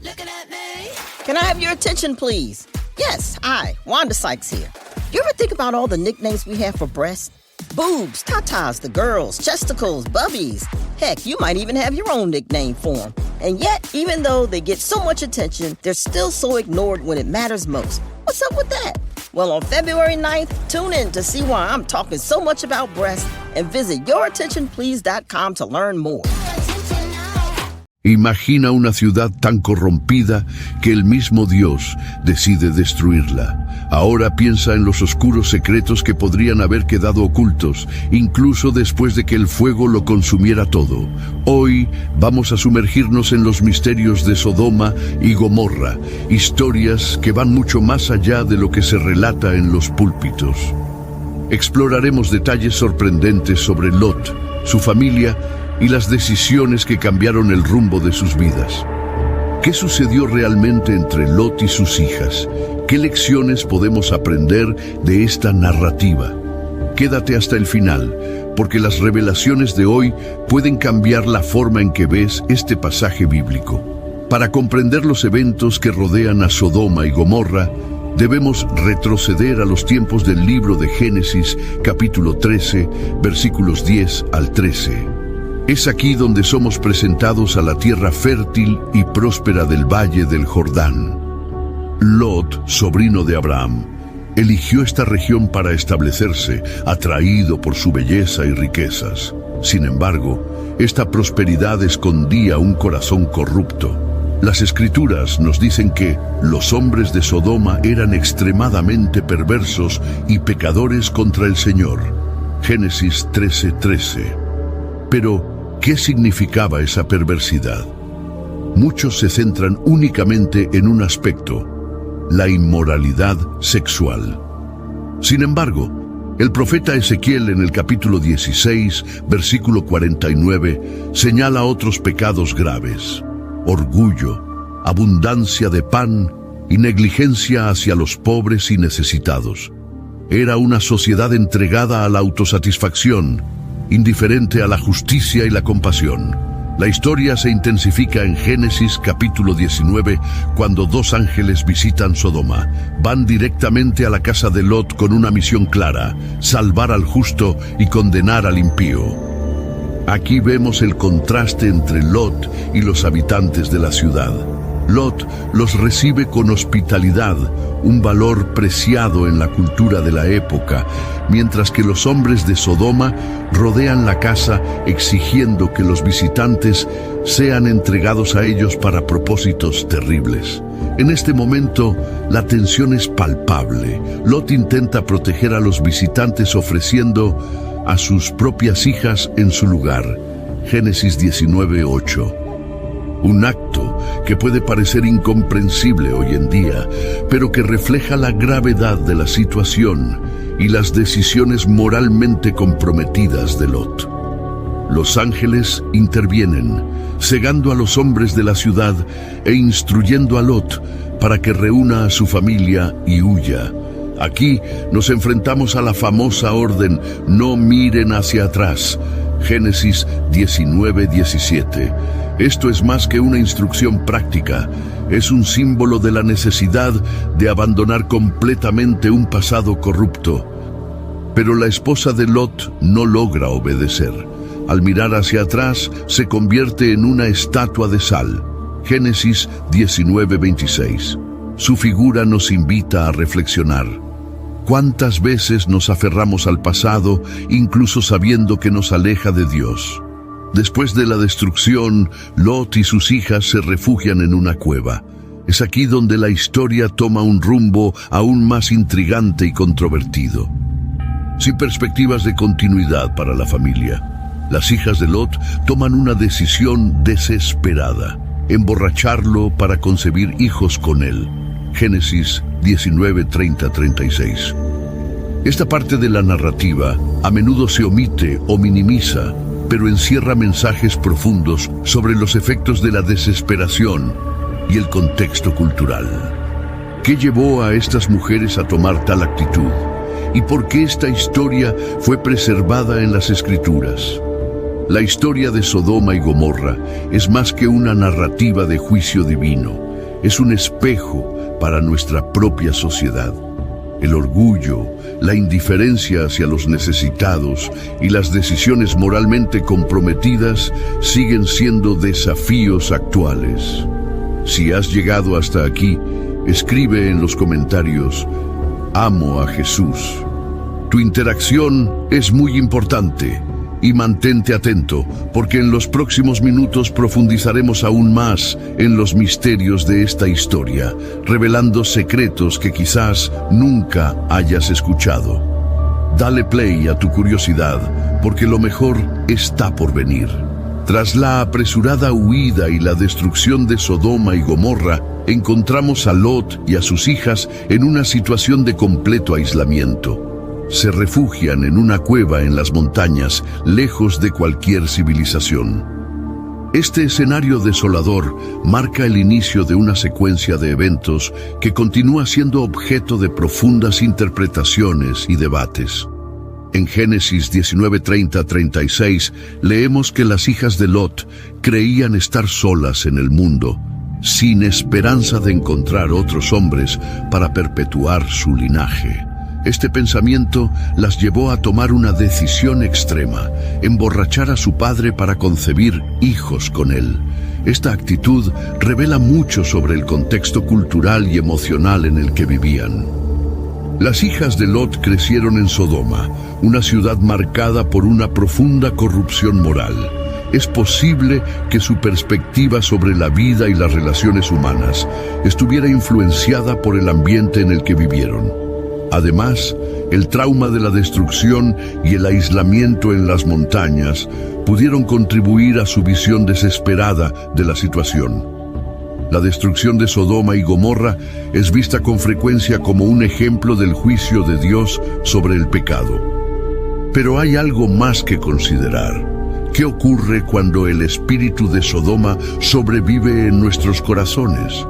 looking at me. Can I have your attention, please? Yes, hi, Wanda Sykes here. You ever think about all the nicknames we have for breasts? Boobs, tatas, the girls, chesticles, bubbies. Heck, you might even have your own nickname for them. And yet, even though they get so much attention, they're still so ignored when it matters most. What's up with that? Well, on February 9th, tune in to see why I'm talking so much about breasts and visit yourattentionplease.com to learn more. Imagina una ciudad tan corrompida que el mismo Dios decide destruirla. Ahora piensa en los oscuros secretos que podrían haber quedado ocultos, incluso después de que el fuego lo consumiera todo. Hoy vamos a sumergirnos en los misterios de Sodoma y Gomorra, historias que van mucho más allá de lo que se relata en los púlpitos. Exploraremos detalles sorprendentes sobre Lot, su familia y las decisiones que cambiaron el rumbo de sus vidas. ¿Qué sucedió realmente entre Lot y sus hijas? ¿Qué lecciones podemos aprender de esta narrativa? Quédate hasta el final, porque las revelaciones de hoy pueden cambiar la forma en que ves este pasaje bíblico. Para comprender los eventos que rodean a Sodoma y Gomorra, debemos retroceder a los tiempos del libro de Génesis, capítulo 13, versículos 10 al 13. Es aquí donde somos presentados a la tierra fértil y próspera del valle del Jordán. Lot, sobrino de Abraham, eligió esta región para establecerse, atraído por su belleza y riquezas. Sin embargo, esta prosperidad escondía un corazón corrupto. Las Escrituras nos dicen que los hombres de Sodoma eran extremadamente perversos y pecadores contra el Señor. Génesis 13:13. Pero, ¿qué significaba esa perversidad? Muchos se centran únicamente en un aspecto: la inmoralidad sexual. Sin embargo, el profeta Ezequiel en el capítulo 16, versículo 49, señala otros pecados graves: orgullo, abundancia de pan y negligencia hacia los pobres y necesitados. Era una sociedad entregada a la autosatisfacción, indiferente a la justicia y la compasión. La historia se intensifica en Génesis capítulo 19, cuando dos ángeles visitan Sodoma. Van directamente a la casa de Lot con una misión clara: salvar al justo y condenar al impío. Aquí vemos el contraste entre Lot y los habitantes de la ciudad. Lot los recibe con hospitalidad, un valor preciado en la cultura de la época, mientras que los hombres de Sodoma rodean la casa exigiendo que los visitantes sean entregados a ellos para propósitos terribles. En este momento, la tensión es palpable. Lot intenta proteger a los visitantes ofreciendo a sus propias hijas en su lugar. Génesis 19:8. Un acto que puede parecer incomprensible hoy en día, pero que refleja la gravedad de la situación y las decisiones moralmente comprometidas de Lot. Los ángeles intervienen, cegando a los hombres de la ciudad e instruyendo a Lot para que reúna a su familia y huya. Aquí nos enfrentamos a la famosa orden: no miren hacia atrás. Génesis 19:17. Esto es más que una instrucción práctica, es un símbolo de la necesidad de abandonar completamente un pasado corrupto. Pero la esposa de Lot no logra obedecer. Al mirar hacia atrás, se convierte en una estatua de sal. Génesis 19:26. Su figura nos invita a reflexionar. ¿Cuántas veces nos aferramos al pasado, incluso sabiendo que nos aleja de Dios? Después de la destrucción, Lot y sus hijas se refugian en una cueva. Es aquí donde la historia toma un rumbo aún más intrigante y controvertido. Sin perspectivas de continuidad para la familia, las hijas de Lot toman una decisión desesperada: emborracharlo para concebir hijos con él. Génesis 19:30-36. Esta parte de la narrativa a menudo se omite o minimiza, pero encierra mensajes profundos sobre los efectos de la desesperación y el contexto cultural. ¿Qué llevó a estas mujeres a tomar tal actitud? ¿Y por qué esta historia fue preservada en las Escrituras? La historia de Sodoma y Gomorra es más que una narrativa de juicio divino, es un espejo para nuestra propia sociedad. El orgullo, la indiferencia hacia los necesitados y las decisiones moralmente comprometidas siguen siendo desafíos actuales. Si has llegado hasta aquí, escribe en los comentarios: amo a Jesús. Tu interacción es muy importante y mantente atento, porque en los próximos minutos profundizaremos aún más en los misterios de esta historia, revelando secretos que quizás nunca hayas escuchado. Dale play a tu curiosidad, porque lo mejor está por venir. Tras la apresurada huida y la destrucción de Sodoma y Gomorra, encontramos a Lot y a sus hijas en una situación de completo aislamiento. Se refugian en una cueva en las montañas, lejos de cualquier civilización. Este escenario desolador marca el inicio de una secuencia de eventos que continúa siendo objeto de profundas interpretaciones y debates. En Génesis 19:30-36 leemos que las hijas de Lot creían estar solas en el mundo, sin esperanza de encontrar otros hombres para perpetuar su linaje. Este pensamiento las llevó a tomar una decisión extrema: emborrachar a su padre para concebir hijos con él. Esta actitud revela mucho sobre el contexto cultural y emocional en el que vivían. Las hijas de Lot crecieron en Sodoma, una ciudad marcada por una profunda corrupción moral. Es posible que su perspectiva sobre la vida y las relaciones humanas estuviera influenciada por el ambiente en el que vivieron. Además, el trauma de la destrucción y el aislamiento en las montañas pudieron contribuir a su visión desesperada de la situación. La destrucción de Sodoma y Gomorra es vista con frecuencia como un ejemplo del juicio de Dios sobre el pecado. Pero hay algo más que considerar. ¿Qué ocurre cuando el espíritu de Sodoma sobrevive en nuestros corazones?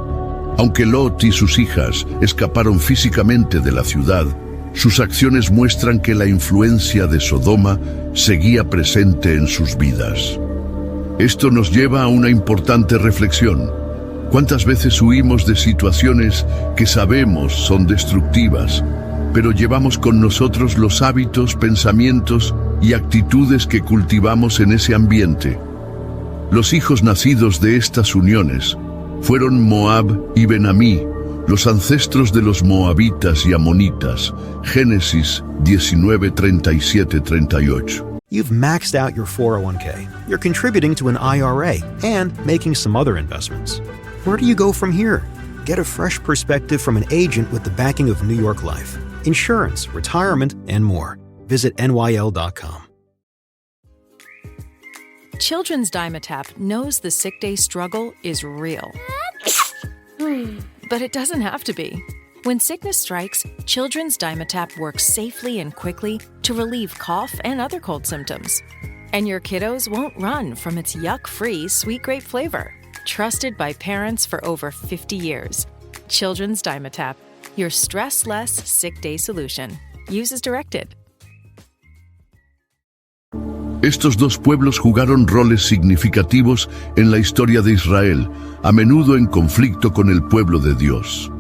Aunque Lot y sus hijas escaparon físicamente de la ciudad, sus acciones muestran que la influencia de Sodoma seguía presente en sus vidas. Esto nos lleva a una importante reflexión. ¿Cuántas veces huimos de situaciones que sabemos son destructivas, pero llevamos con nosotros los hábitos, pensamientos y actitudes que cultivamos en ese ambiente? Los hijos nacidos de estas uniones fueron Moab y Ben-Amí, los ancestros de los moabitas y amonitas. Génesis 19:37-38. You've maxed out your 401k, you're contributing to an IRA, and making some other investments. Where do you go from here? Get a fresh perspective from an agent with the backing of New York Life. Insurance, retirement, and more. Visit NYL.com. Children's Dimetapp knows the sick day struggle is real. But it doesn't have to be. When sickness strikes, Children's Dimetapp works safely and quickly to relieve cough and other cold symptoms. And your kiddos won't run from its yuck-free sweet grape flavor. Trusted by parents for over 50 years. Children's Dimetapp, your stress-less sick day solution. Use as directed. Estos dos pueblos jugaron roles significativos en la historia de Israel, a menudo en conflicto con el pueblo de Dios.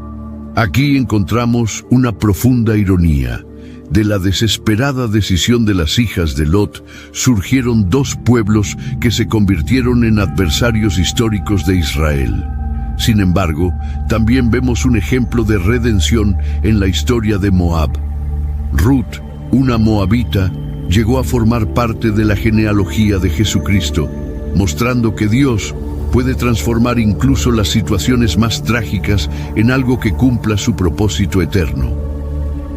Aquí encontramos una profunda ironía. De la desesperada decisión de las hijas de Lot surgieron dos pueblos que se convirtieron en adversarios históricos de Israel. Sin embargo, también vemos un ejemplo de redención en la historia de Moab. Ruth, una moabita, llegó a formar parte de la genealogía de Jesucristo, mostrando que Dios puede transformar incluso las situaciones más trágicas en algo que cumpla su propósito eterno.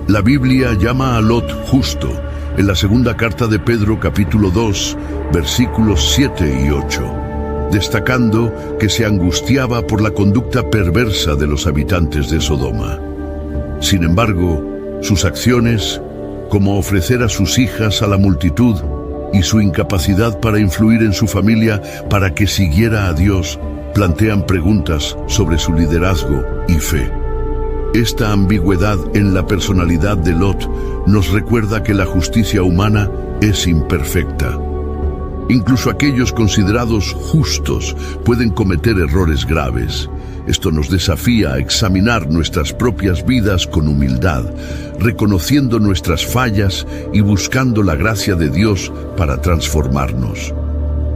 La Biblia llama a Lot justo en la segunda carta de Pedro capítulo 2, versículos 7 y 8, destacando que se angustiaba por la conducta perversa de los habitantes de Sodoma. Sin embargo, sus acciones, como ofrecer a sus hijas a la multitud, y su incapacidad para influir en su familia para que siguiera a Dios, plantean preguntas sobre su liderazgo y fe. Esta ambigüedad en la personalidad de Lot nos recuerda que la justicia humana es imperfecta. Incluso aquellos considerados justos pueden cometer errores graves. Esto nos desafía a examinar nuestras propias vidas con humildad, reconociendo nuestras fallas y buscando la gracia de Dios para transformarnos.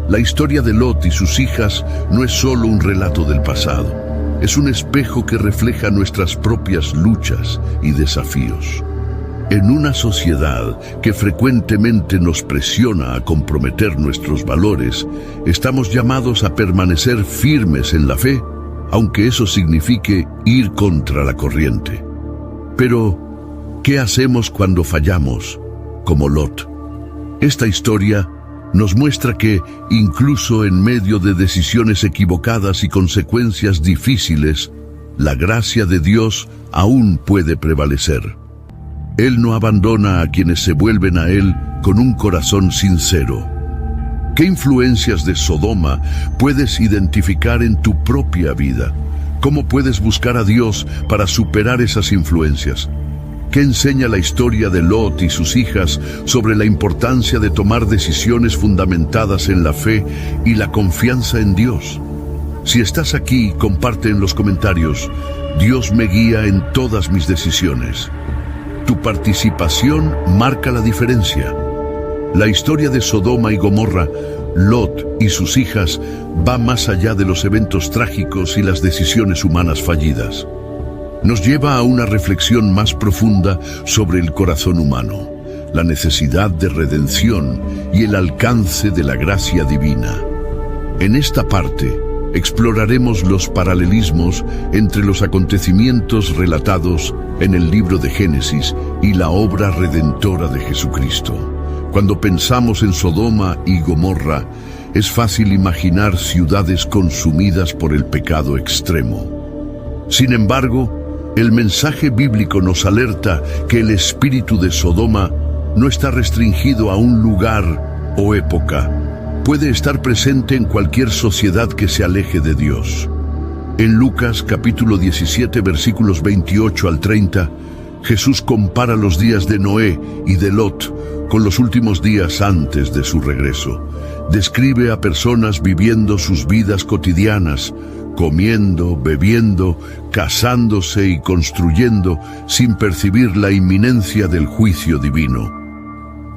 La historia de Lot y sus hijas no es solo un relato del pasado, es un espejo que refleja nuestras propias luchas y desafíos. En una sociedad que frecuentemente nos presiona a comprometer nuestros valores, estamos llamados a permanecer firmes en la fe, aunque eso signifique ir contra la corriente. Pero, ¿qué hacemos cuando fallamos, como Lot? Esta historia nos muestra que, incluso en medio de decisiones equivocadas y consecuencias difíciles, la gracia de Dios aún puede prevalecer. Él no abandona a quienes se vuelven a Él con un corazón sincero. ¿Qué influencias de Sodoma puedes identificar en tu propia vida? ¿Cómo puedes buscar a Dios para superar esas influencias? ¿Qué enseña la historia de Lot y sus hijas sobre la importancia de tomar decisiones fundamentadas en la fe y la confianza en Dios? Si estás aquí, comparte en los comentarios: Dios me guía en todas mis decisiones. Tu participación marca la diferencia. La historia de Sodoma y Gomorra, Lot y sus hijas, va más allá de los eventos trágicos y las decisiones humanas fallidas. Nos lleva a una reflexión más profunda sobre el corazón humano, la necesidad de redención y el alcance de la gracia divina. En esta parte, exploraremos los paralelismos entre los acontecimientos relatados en el libro de Génesis y la obra redentora de Jesucristo. Cuando pensamos en Sodoma y Gomorra, es fácil imaginar ciudades consumidas por el pecado extremo. Sin embargo, el mensaje bíblico nos alerta que el espíritu de Sodoma no está restringido a un lugar o época. Puede estar presente en cualquier sociedad que se aleje de Dios. En Lucas capítulo 17 versículos 28 al 30, Jesús compara los días de Noé y de Lot con los últimos días antes de su regreso. Describe a personas viviendo sus vidas cotidianas, comiendo, bebiendo, casándose y construyendo sin percibir la inminencia del juicio divino.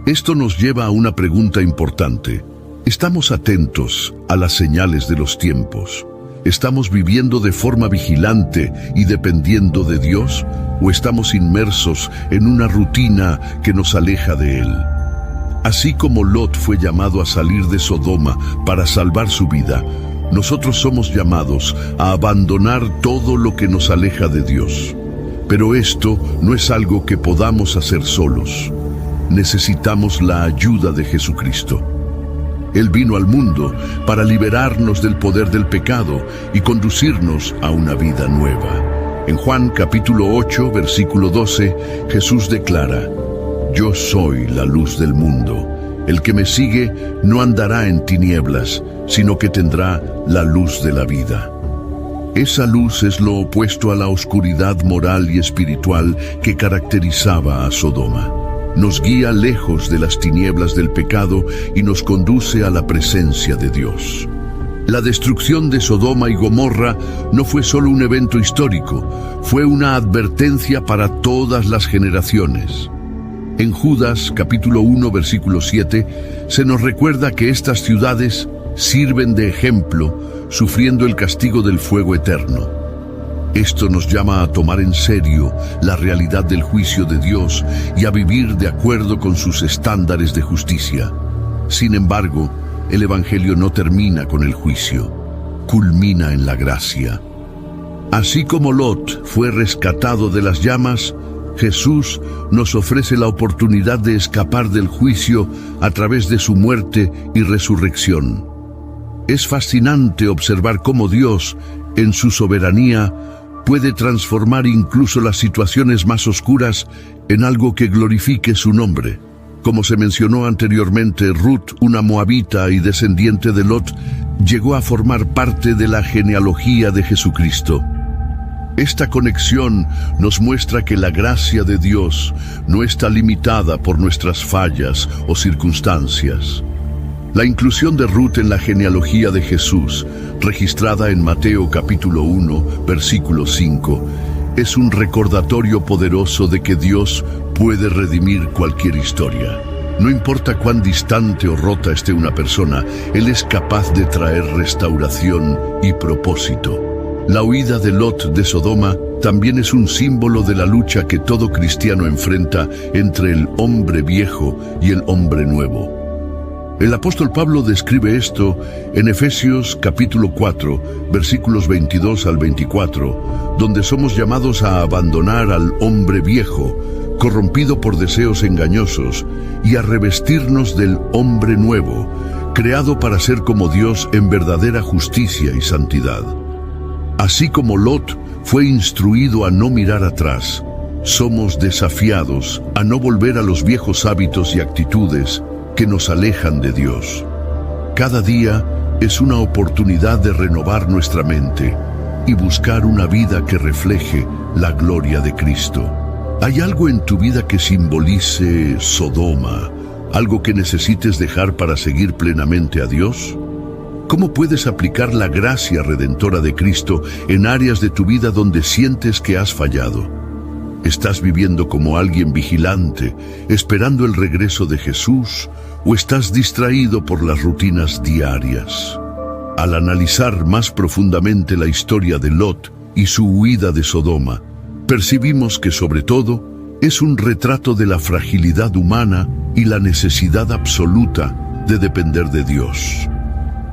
Esto nos lleva a una pregunta importante. ¿Estamos atentos a las señales de los tiempos? ¿Estamos viviendo de forma vigilante y dependiendo de Dios? ¿O estamos inmersos en una rutina que nos aleja de Él? Así como Lot fue llamado a salir de Sodoma para salvar su vida, nosotros somos llamados a abandonar todo lo que nos aleja de Dios. Pero esto no es algo que podamos hacer solos. Necesitamos la ayuda de Jesucristo. Él vino al mundo para liberarnos del poder del pecado y conducirnos a una vida nueva. En Juan capítulo 8, versículo 12, Jesús declara: Yo soy la luz del mundo. El que me sigue no andará en tinieblas, sino que tendrá la luz de la vida. Esa luz es lo opuesto a la oscuridad moral y espiritual que caracterizaba a Sodoma. Nos guía lejos de las tinieblas del pecado y nos conduce a la presencia de Dios. La destrucción de Sodoma y Gomorra no fue solo un evento histórico, fue una advertencia para todas las generaciones. En Judas capítulo 1 versículo 7 se nos recuerda que estas ciudades sirven de ejemplo, sufriendo el castigo del fuego eterno. Esto nos llama a tomar en serio la realidad del juicio de Dios y a vivir de acuerdo con sus estándares de justicia. Sin embargo, el Evangelio no termina con el juicio, culmina en la gracia. Así como Lot fue rescatado de las llamas, Jesús nos ofrece la oportunidad de escapar del juicio a través de su muerte y resurrección. Es fascinante observar cómo Dios, en su soberanía, puede transformar incluso las situaciones más oscuras en algo que glorifique su nombre. Como se mencionó anteriormente, Ruth, una moabita y descendiente de Lot, llegó a formar parte de la genealogía de Jesucristo. Esta conexión nos muestra que la gracia de Dios no está limitada por nuestras fallas o circunstancias. La inclusión de Ruth en la genealogía de Jesús, registrada en Mateo capítulo 1, versículo 5, es un recordatorio poderoso de que Dios puede redimir cualquier historia. No importa cuán distante o rota esté una persona, Él es capaz de traer restauración y propósito. La huida de Lot de Sodoma también es un símbolo de la lucha que todo cristiano enfrenta entre el hombre viejo y el hombre nuevo. El apóstol Pablo describe esto en Efesios capítulo 4, versículos 22 al 24, donde somos llamados a abandonar al hombre viejo, corrompido por deseos engañosos, y a revestirnos del hombre nuevo, creado para ser como Dios en verdadera justicia y santidad. Así como Lot fue instruido a no mirar atrás, somos desafiados a no volver a los viejos hábitos y actitudes que nos alejan de Dios. Cada día es una oportunidad de renovar nuestra mente y buscar una vida que refleje la gloria de Cristo. ¿Hay algo en tu vida que simbolice Sodoma? ¿Algo que necesites dejar para seguir plenamente a Dios? ¿Cómo puedes aplicar la gracia redentora de Cristo en áreas de tu vida donde sientes que has fallado? ¿Estás viviendo como alguien vigilante, esperando el regreso de Jesús, o estás distraído por las rutinas diarias? Al analizar más profundamente la historia de Lot y su huida de Sodoma, percibimos que sobre todo es un retrato de la fragilidad humana y la necesidad absoluta de depender de Dios.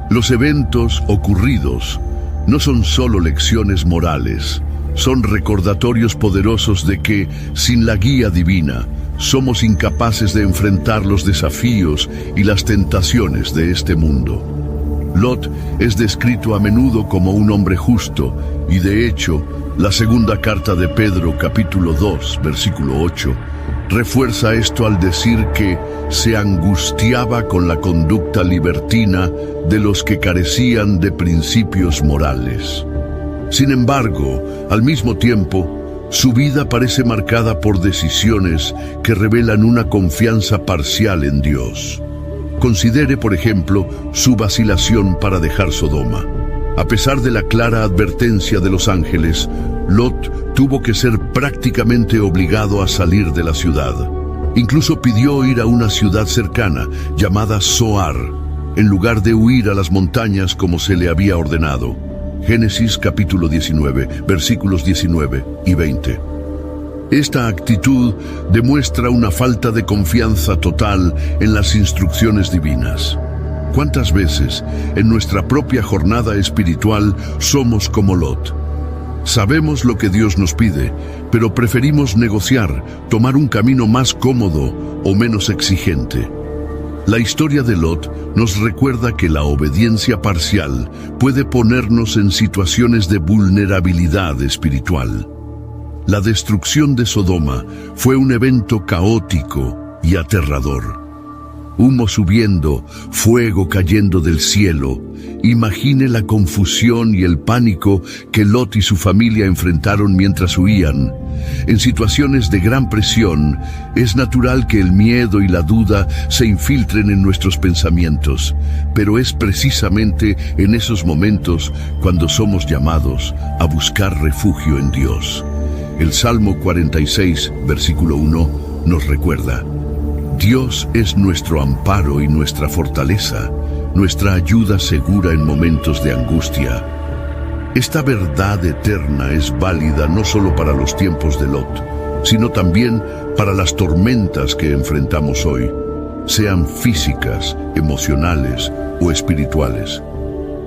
Los eventos ocurridos no son solo lecciones morales, son recordatorios poderosos de que, sin la guía divina, somos incapaces de enfrentar los desafíos y las tentaciones de este mundo. Lot es descrito a menudo como un hombre justo, y de hecho, la segunda carta de Pedro, capítulo 2, versículo 8, refuerza esto al decir que se angustiaba con la conducta libertina de los que carecían de principios morales. Sin embargo, al mismo tiempo, su vida parece marcada por decisiones que revelan una confianza parcial en Dios. Considere, por ejemplo, su vacilación para dejar Sodoma. A pesar de la clara advertencia de los ángeles, Lot tuvo que ser prácticamente obligado a salir de la ciudad. Incluso pidió ir a una ciudad cercana, llamada Zoar, en lugar de huir a las montañas como se le había ordenado. Génesis capítulo 19, versículos 19 y 20. Esta actitud demuestra una falta de confianza total en las instrucciones divinas. ¿Cuántas veces en nuestra propia jornada espiritual somos como Lot? Sabemos lo que Dios nos pide, pero preferimos negociar, tomar un camino más cómodo o menos exigente. La historia de Lot nos recuerda que la obediencia parcial puede ponernos en situaciones de vulnerabilidad espiritual. La destrucción de Sodoma fue un evento caótico y aterrador. Humo subiendo, fuego cayendo del cielo. Imagine la confusión y el pánico que Lot y su familia enfrentaron mientras huían. En situaciones de gran presión, es natural que el miedo y la duda se infiltren en nuestros pensamientos, pero es precisamente en esos momentos cuando somos llamados a buscar refugio en Dios. El Salmo 46, versículo 1, nos recuerda: Dios es nuestro amparo y nuestra fortaleza, nuestra ayuda segura en momentos de angustia. Esta verdad eterna es válida no solo para los tiempos de Lot, sino también para las tormentas que enfrentamos hoy, sean físicas, emocionales o espirituales.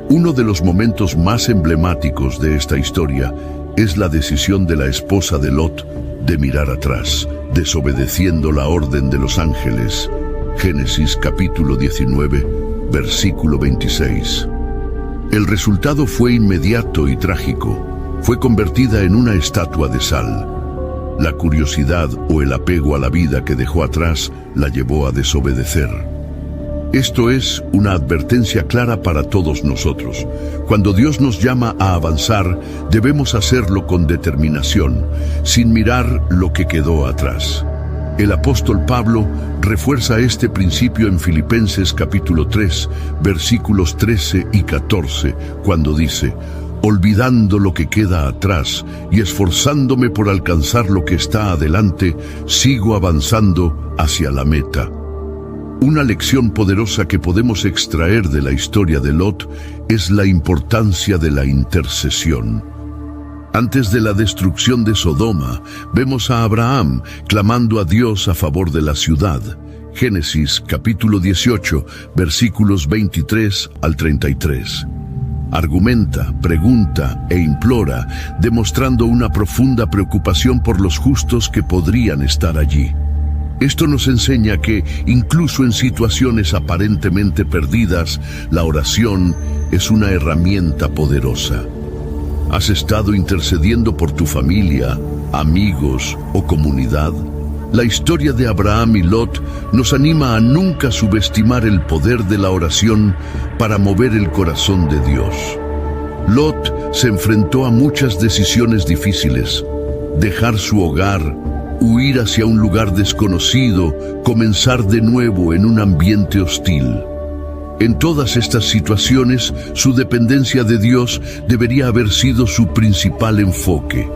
Uno de los momentos más emblemáticos de esta historia es la decisión de la esposa de Lot de mirar atrás, desobedeciendo la orden de los ángeles. Génesis capítulo 19, versículo 26. El resultado fue inmediato y trágico. Fue convertida en una estatua de sal. La curiosidad o el apego a la vida que dejó atrás la llevó a desobedecer. Esto es una advertencia clara para todos nosotros. Cuando Dios nos llama a avanzar, debemos hacerlo con determinación, sin mirar lo que quedó atrás. El apóstol Pablo refuerza este principio en Filipenses capítulo 3, versículos 13 y 14, cuando dice: olvidando lo que queda atrás y esforzándome por alcanzar lo que está adelante, sigo avanzando hacia la meta. Una lección poderosa que podemos extraer de la historia de Lot es la importancia de la intercesión. Antes de la destrucción de Sodoma, vemos a Abraham clamando a Dios a favor de la ciudad. Génesis capítulo 18, versículos 23 al 33. Argumenta, pregunta e implora, demostrando una profunda preocupación por los justos que podrían estar allí. Esto nos enseña que, incluso en situaciones aparentemente perdidas, la oración es una herramienta poderosa. ¿Has estado intercediendo por tu familia, amigos o comunidad? La historia de Abraham y Lot nos anima a nunca subestimar el poder de la oración para mover el corazón de Dios. Lot se enfrentó a muchas decisiones difíciles: dejar su hogar, huir hacia un lugar desconocido, comenzar de nuevo en un ambiente hostil. En todas estas situaciones, su dependencia de Dios debería haber sido su principal enfoque.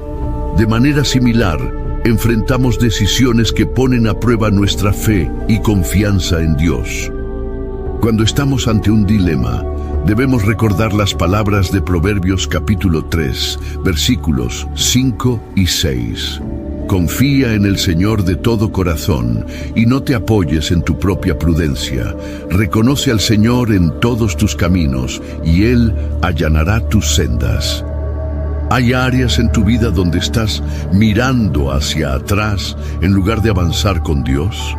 De manera similar, enfrentamos decisiones que ponen a prueba nuestra fe y confianza en Dios. Cuando estamos ante un dilema, debemos recordar las palabras de Proverbios capítulo 3, versículos 5 y 6. Confía en el Señor de todo corazón y no te apoyes en tu propia prudencia. Reconoce al Señor en todos tus caminos y Él allanará tus sendas. ¿Hay áreas en tu vida donde estás mirando hacia atrás en lugar de avanzar con Dios?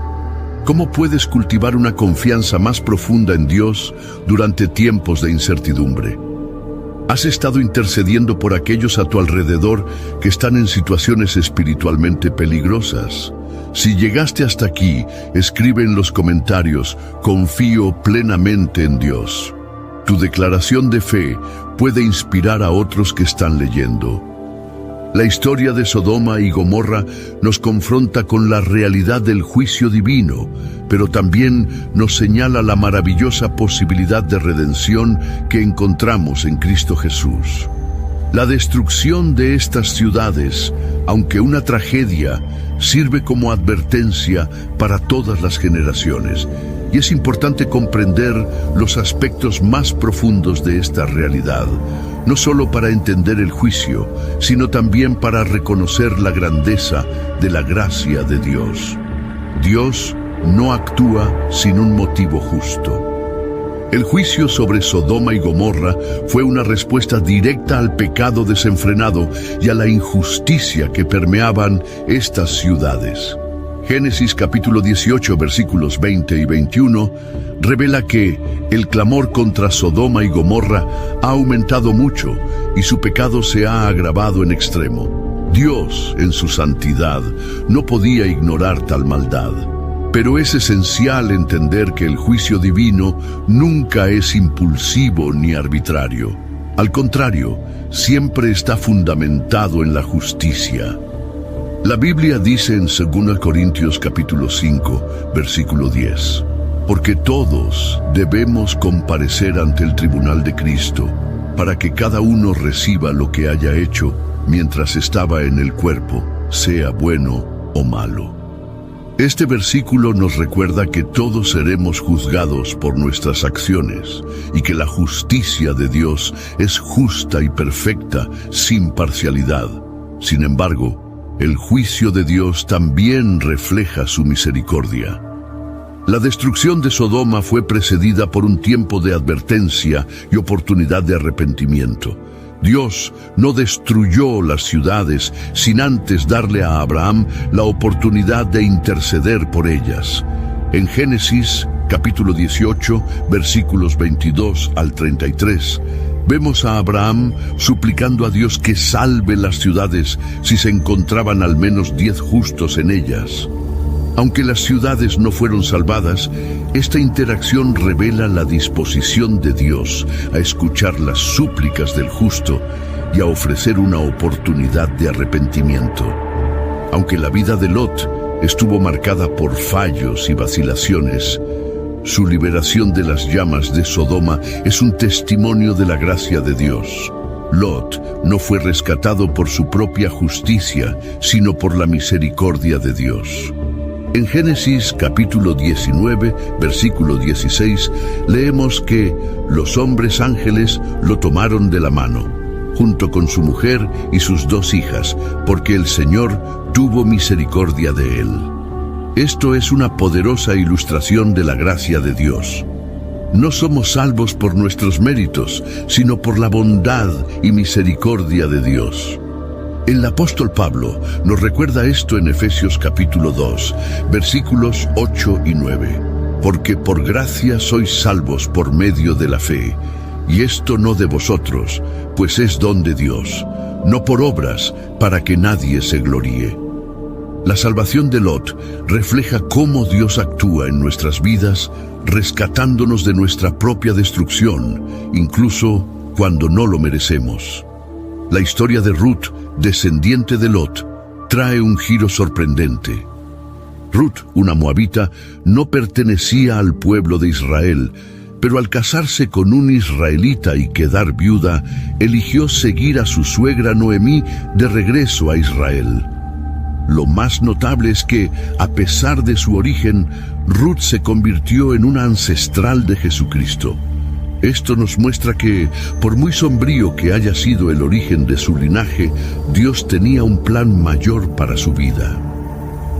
¿Cómo puedes cultivar una confianza más profunda en Dios durante tiempos de incertidumbre? ¿Has estado intercediendo por aquellos a tu alrededor que están en situaciones espiritualmente peligrosas? Si llegaste hasta aquí, escribe en los comentarios: confío plenamente en Dios. Tu declaración de fe puede inspirar a otros que están leyendo. La historia de Sodoma y Gomorra nos confronta con la realidad del juicio divino, pero también nos señala la maravillosa posibilidad de redención que encontramos en Cristo Jesús. La destrucción de estas ciudades, aunque una tragedia, sirve como advertencia para todas las generaciones. Y es importante comprender los aspectos más profundos de esta realidad, no solo para entender el juicio, sino también para reconocer la grandeza de la gracia de Dios. Dios no actúa sin un motivo justo. El juicio sobre Sodoma y Gomorra fue una respuesta directa al pecado desenfrenado y a la injusticia que permeaban estas ciudades. Génesis capítulo 18, versículos 20 y 21, revela que el clamor contra Sodoma y Gomorra ha aumentado mucho y su pecado se ha agravado en extremo. Dios, en su santidad, no podía ignorar tal maldad. Pero es esencial entender que el juicio divino nunca es impulsivo ni arbitrario. Al contrario, siempre está fundamentado en la justicia. La Biblia dice en 2 Corintios capítulo 5, versículo 10, porque todos debemos comparecer ante el tribunal de Cristo, para que cada uno reciba lo que haya hecho mientras estaba en el cuerpo, sea bueno o malo. Este versículo nos recuerda que todos seremos juzgados por nuestras acciones y que la justicia de Dios es justa y perfecta, sin parcialidad. Sin embargo, el juicio de Dios también refleja su misericordia. La destrucción de Sodoma fue precedida por un tiempo de advertencia y oportunidad de arrepentimiento. Dios no destruyó las ciudades sin antes darle a Abraham la oportunidad de interceder por ellas. En Génesis capítulo 18, versículos 22 al 33, vemos a Abraham suplicando a Dios que salve las ciudades si se encontraban al menos 10 justos en ellas. Aunque las ciudades no fueron salvadas, esta interacción revela la disposición de Dios a escuchar las súplicas del justo y a ofrecer una oportunidad de arrepentimiento. Aunque la vida de Lot estuvo marcada por fallos y vacilaciones. Su liberación de las llamas de Sodoma es un testimonio de la gracia de Dios. Lot no fue rescatado por su propia justicia, sino por la misericordia de Dios. En Génesis capítulo 19, versículo 16, leemos que los hombres ángeles lo tomaron de la mano, junto con su mujer y sus 2 hijas, porque el Señor tuvo misericordia de él. Esto es una poderosa ilustración de la gracia de Dios. No somos salvos por nuestros méritos, sino por la bondad y misericordia de Dios. El apóstol Pablo nos recuerda esto en Efesios capítulo 2, versículos 8 y 9. Porque por gracia sois salvos por medio de la fe, y esto no de vosotros, pues es don de Dios, no por obras, para que nadie se gloríe. La salvación de Lot refleja cómo Dios actúa en nuestras vidas, rescatándonos de nuestra propia destrucción, incluso cuando no lo merecemos. La historia de Ruth, descendiente de Lot, trae un giro sorprendente. Ruth, una moabita, no pertenecía al pueblo de Israel, pero al casarse con un israelita y quedar viuda, eligió seguir a su suegra Noemí de regreso a Israel. Lo más notable es que, a pesar de su origen, Ruth se convirtió en una ancestral de Jesucristo. Esto nos muestra que, por muy sombrío que haya sido el origen de su linaje, Dios tenía un plan mayor para su vida.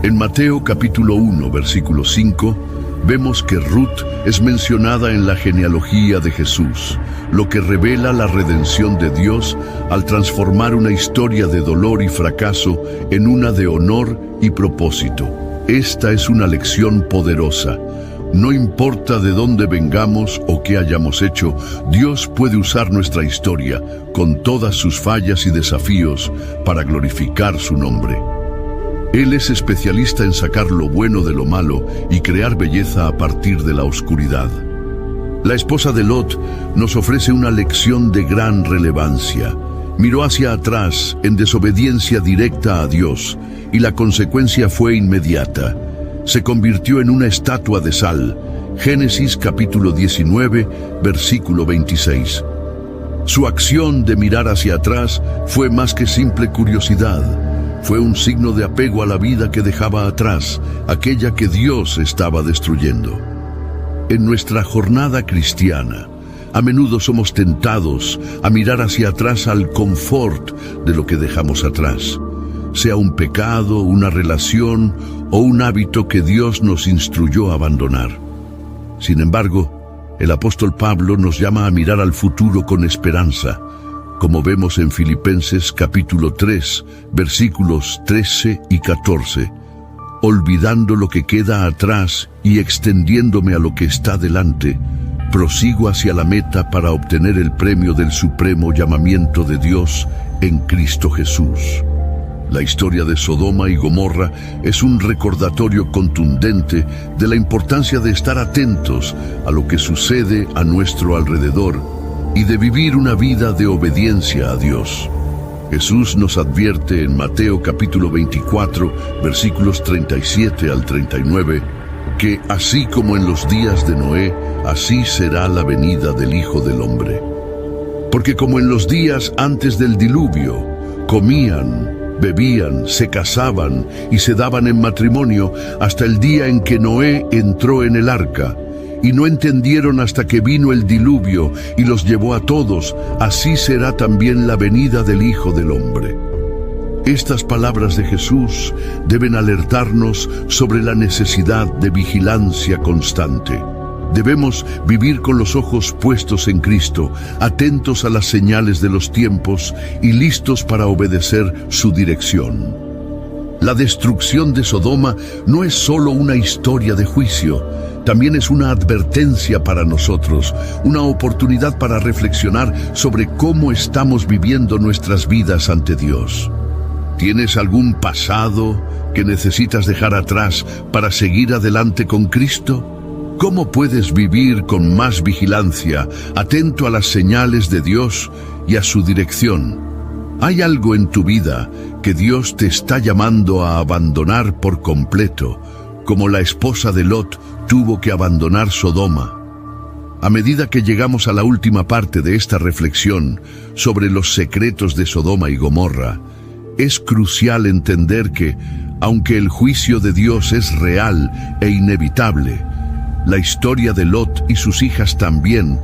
En Mateo capítulo 1, versículo 5, vemos que Ruth es mencionada en la genealogía de Jesús, lo que revela la redención de Dios al transformar una historia de dolor y fracaso en una de honor y propósito. Esta es una lección poderosa. No importa de dónde vengamos o qué hayamos hecho, Dios puede usar nuestra historia, con todas sus fallas y desafíos, para glorificar su nombre. Él es especialista en sacar lo bueno de lo malo y crear belleza a partir de la oscuridad. La esposa de Lot nos ofrece una lección de gran relevancia. Miró hacia atrás en desobediencia directa a Dios, y la consecuencia fue inmediata. Se convirtió en una estatua de sal. Génesis capítulo 19, versículo 26. Su acción de mirar hacia atrás fue más que simple curiosidad. Fue un signo de apego a la vida que dejaba atrás, aquella que Dios estaba destruyendo. En nuestra jornada cristiana, a menudo somos tentados a mirar hacia atrás al confort de lo que dejamos atrás, sea un pecado, una relación o un hábito que Dios nos instruyó a abandonar. Sin embargo, el apóstol Pablo nos llama a mirar al futuro con esperanza, como vemos en Filipenses capítulo 3, versículos 13 y 14. Olvidando lo que queda atrás y extendiéndome a lo que está delante, prosigo hacia la meta para obtener el premio del supremo llamamiento de Dios en Cristo Jesús. La historia de Sodoma y Gomorra es un recordatorio contundente de la importancia de estar atentos a lo que sucede a nuestro alrededor y de vivir una vida de obediencia a Dios. Jesús nos advierte en Mateo capítulo 24, versículos 37 al 39, que así como en los días de Noé, así será la venida del Hijo del Hombre. Porque como en los días antes del diluvio, comían, bebían, se casaban y se daban en matrimonio hasta el día en que Noé entró en el arca, y no entendieron hasta que vino el diluvio y los llevó a todos, así será también la venida del Hijo del Hombre. Estas palabras de Jesús deben alertarnos sobre la necesidad de vigilancia constante. Debemos vivir con los ojos puestos en Cristo, atentos a las señales de los tiempos y listos para obedecer su dirección. La destrucción de Sodoma no es solo una historia de juicio, también es una advertencia para nosotros, una oportunidad para reflexionar sobre cómo estamos viviendo nuestras vidas ante Dios. ¿Tienes algún pasado que necesitas dejar atrás para seguir adelante con Cristo? ¿Cómo puedes vivir con más vigilancia, atento a las señales de Dios y a su dirección? ¿Hay algo en tu vida que Dios te está llamando a abandonar por completo, como la esposa de Lot tuvo que abandonar Sodoma? A medida que llegamos a la última parte de esta reflexión sobre los secretos de Sodoma y Gomorra, es crucial entender que, aunque el juicio de Dios es real e inevitable, la historia de Lot y sus hijas también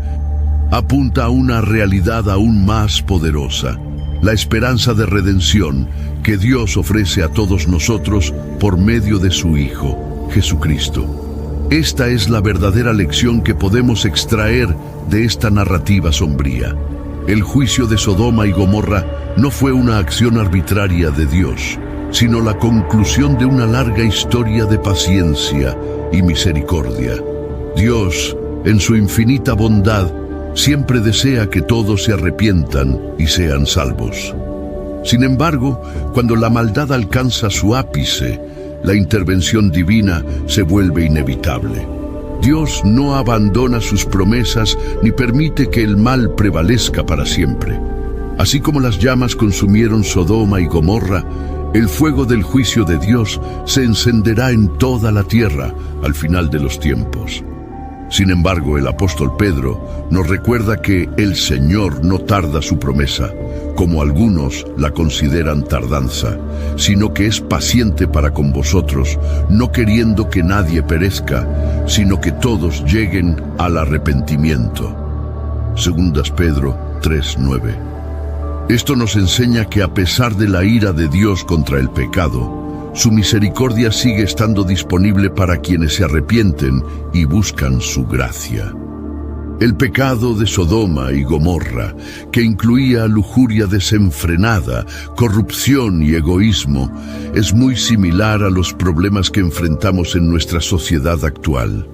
apunta a una realidad aún más poderosa: la esperanza de redención que Dios ofrece a todos nosotros por medio de su Hijo, Jesucristo. Esta es la verdadera lección que podemos extraer de esta narrativa sombría. El juicio de Sodoma y Gomorra no fue una acción arbitraria de Dios, sino la conclusión de una larga historia de paciencia y misericordia. Dios, en su infinita bondad, siempre desea que todos se arrepientan y sean salvos. Sin embargo, cuando la maldad alcanza su ápice, la intervención divina se vuelve inevitable. Dios no abandona sus promesas ni permite que el mal prevalezca para siempre. Así como las llamas consumieron Sodoma y Gomorra, el fuego del juicio de Dios se encenderá en toda la tierra al final de los tiempos. Sin embargo, el apóstol Pedro nos recuerda que el Señor no tarda su promesa, como algunos la consideran tardanza, sino que es paciente para con vosotros, no queriendo que nadie perezca, sino que todos lleguen al arrepentimiento. Segundas Pedro 3:9. Esto nos enseña que a pesar de la ira de Dios contra el pecado, su misericordia sigue estando disponible para quienes se arrepienten y buscan su gracia. El pecado de Sodoma y Gomorra, que incluía lujuria desenfrenada, corrupción y egoísmo, es muy similar a los problemas que enfrentamos en nuestra sociedad actual.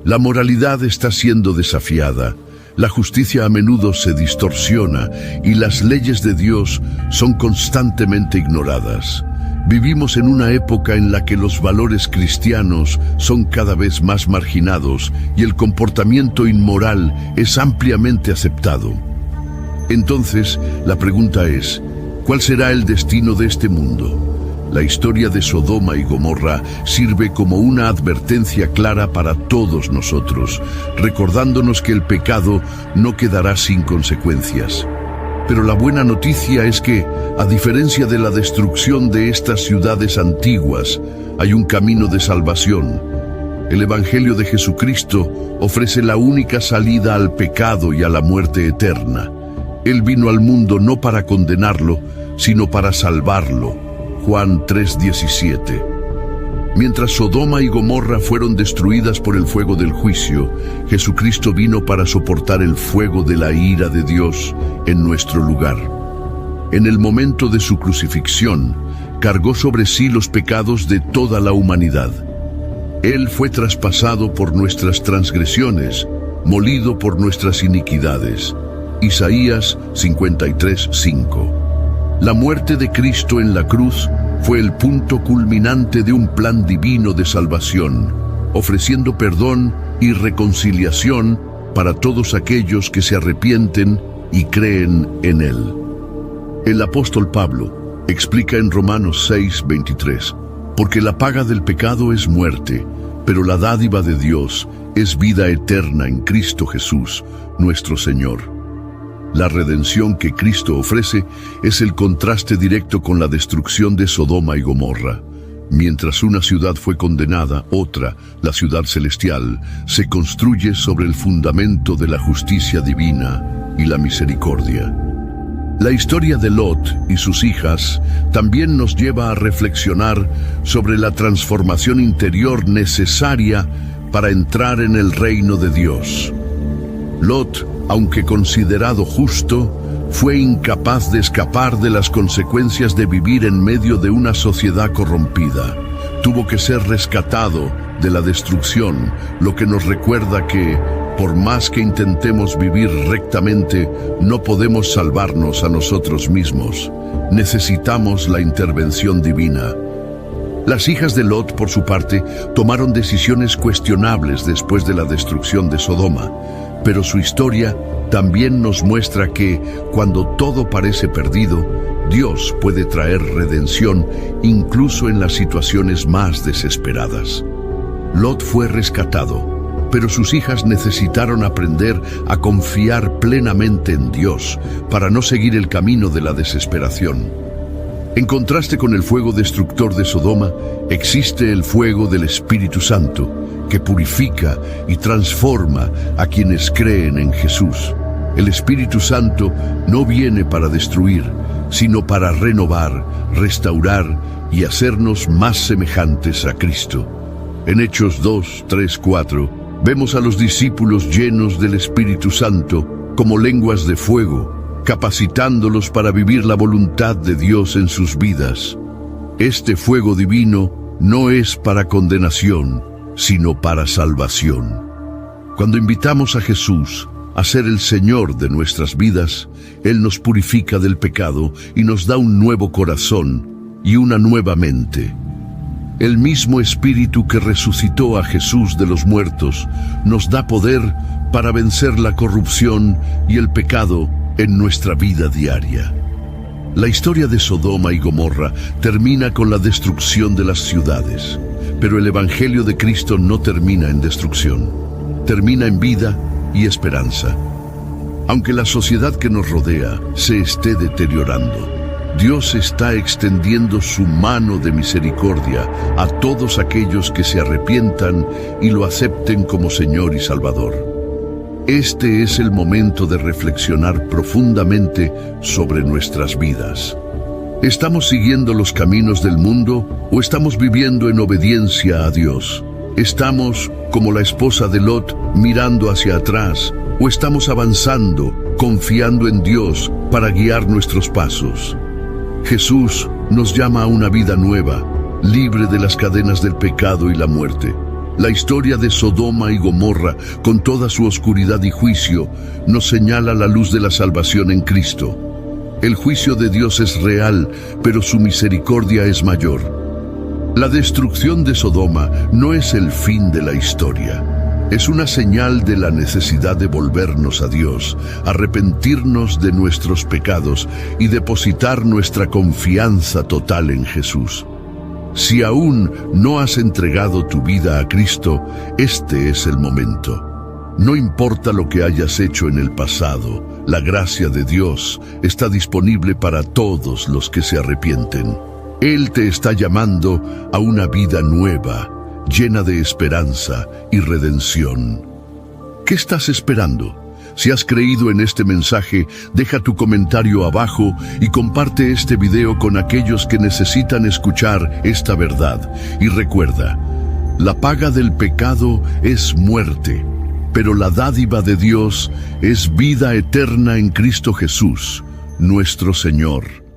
La moralidad está siendo desafiada, la justicia a menudo se distorsiona y las leyes de Dios son constantemente ignoradas. Vivimos en una época en la que los valores cristianos son cada vez más marginados y el comportamiento inmoral es ampliamente aceptado. Entonces, la pregunta es, ¿cuál será el destino de este mundo? La historia de Sodoma y Gomorra sirve como una advertencia clara para todos nosotros, recordándonos que el pecado no quedará sin consecuencias. Pero la buena noticia es que, a diferencia de la destrucción de estas ciudades antiguas, hay un camino de salvación. El Evangelio de Jesucristo ofrece la única salida al pecado y a la muerte eterna. Él vino al mundo no para condenarlo, sino para salvarlo. Juan 3:17. Mientras Sodoma y Gomorra fueron destruidas por el fuego del juicio, Jesucristo vino para soportar el fuego de la ira de Dios en nuestro lugar. En el momento de su crucifixión, cargó sobre sí los pecados de toda la humanidad. Él fue traspasado por nuestras transgresiones, molido por nuestras iniquidades. Isaías 53:5. La muerte de Cristo en la cruz fue el punto culminante de un plan divino de salvación, ofreciendo perdón y reconciliación para todos aquellos que se arrepienten y creen en Él. El apóstol Pablo explica en Romanos 6:23, porque la paga del pecado es muerte, pero la dádiva de Dios es vida eterna en Cristo Jesús, nuestro Señor. La redención que Cristo ofrece es el contraste directo con la destrucción de Sodoma y Gomorra. Mientras una ciudad fue condenada, otra, la ciudad celestial, se construye sobre el fundamento de la justicia divina y la misericordia. La historia de Lot y sus hijas también nos lleva a reflexionar sobre la transformación interior necesaria para entrar en el reino de Dios. Lot, aunque considerado justo, fue incapaz de escapar de las consecuencias de vivir en medio de una sociedad corrompida. Tuvo que ser rescatado de la destrucción, lo que nos recuerda que, por más que intentemos vivir rectamente, no podemos salvarnos a nosotros mismos. Necesitamos la intervención divina. Las hijas de Lot, por su parte, tomaron decisiones cuestionables después de la destrucción de Sodoma. Pero su historia también nos muestra que, cuando todo parece perdido, Dios puede traer redención incluso en las situaciones más desesperadas. Lot fue rescatado, pero sus hijas necesitaron aprender a confiar plenamente en Dios para no seguir el camino de la desesperación. En contraste con el fuego destructor de Sodoma, existe el fuego del Espíritu Santo, que purifica y transforma a quienes creen en Jesús. El Espíritu Santo no viene para destruir, sino para renovar, restaurar y hacernos más semejantes a Cristo. En Hechos 2, 3, 4, vemos a los discípulos llenos del Espíritu Santo como lenguas de fuego, capacitándolos para vivir la voluntad de Dios en sus vidas. Este fuego divino no es para condenación, sino para salvación. Cuando invitamos a Jesús a ser el Señor de nuestras vidas, Él nos purifica del pecado y nos da un nuevo corazón y una nueva mente. El mismo Espíritu que resucitó a Jesús de los muertos nos da poder para vencer la corrupción y el pecado en nuestra vida diaria. La historia de Sodoma y Gomorra termina con la destrucción de las ciudades, pero el Evangelio de Cristo no termina en destrucción, termina en vida y esperanza. Aunque la sociedad que nos rodea se esté deteriorando, Dios está extendiendo su mano de misericordia a todos aquellos que se arrepientan y lo acepten como Señor y Salvador. Este es el momento de reflexionar profundamente sobre nuestras vidas. ¿Estamos siguiendo los caminos del mundo o estamos viviendo en obediencia a Dios? ¿Estamos, como la esposa de Lot, mirando hacia atrás o estamos avanzando, confiando en Dios para guiar nuestros pasos? Jesús nos llama a una vida nueva, libre de las cadenas del pecado y la muerte. La historia de Sodoma y Gomorra, con toda su oscuridad y juicio, nos señala la luz de la salvación en Cristo. El juicio de Dios es real, pero su misericordia es mayor. La destrucción de Sodoma no es el fin de la historia. Es una señal de la necesidad de volvernos a Dios, arrepentirnos de nuestros pecados y depositar nuestra confianza total en Jesús. Si aún no has entregado tu vida a Cristo, este es el momento. No importa lo que hayas hecho en el pasado, la gracia de Dios está disponible para todos los que se arrepienten. Él te está llamando a una vida nueva, llena de esperanza y redención. ¿Qué estás esperando? Si has creído en este mensaje, deja tu comentario abajo y comparte este video con aquellos que necesitan escuchar esta verdad. Y recuerda, la paga del pecado es muerte, pero la dádiva de Dios es vida eterna en Cristo Jesús, nuestro Señor.